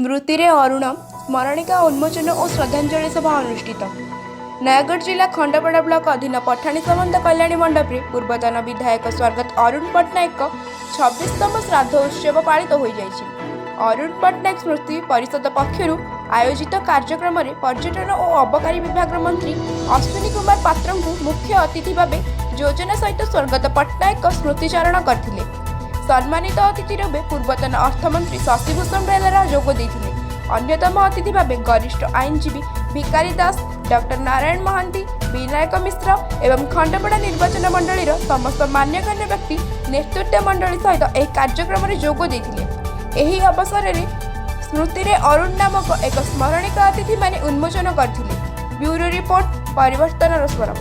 स्मृति रे अरुण स्मरणिका उन्मोचन और श्रद्धांजलि सभा अनुष्ठित। नयागढ़ जिला खंडपड़ा ब्लॉक अधीन पठाणी सामंत कल्याणी मंडप रे पूर्वतन विधायक स्वर्गत अरुण पट्टनायक 26तम श्राद्ध उत्सव पालित हो जाइछि। अरुण पट्टनायक स्मृति परिषद पक्षरु आयोजित कार्यक्रम में पर्यटन और अबकारी विभाग मंत्री अश्विनी कुमार पात्र मुख्य अतिथि भाव योजना सहित स्वर्गत पट्टनायक स्मृतिचारण करथिले। सम्मानित अतिथि रूपे पूर्वतन अर्थमंत्री शशिभूषण बेहेरा जोग देथिले। अन्यतम अतिथि भाव वरिष्ठ आईनजीवी भिकारी दास, डॉक्टर नारायण महांती, विनायक मिश्र एवं खंडपड़ा निर्वाचन मंडलीर समस्त मान्यगण्य व्यक्ति नेतृत्व मंडली सहित एक कार्यक्रम में जोग देथिले। एही अवसर में स्मृति रे अरुण नामक एक स्मरणिका अतिथि माने उन्मोचन करथिले। ब्यूरो रिपोर्ट परिवर्तन स्वर।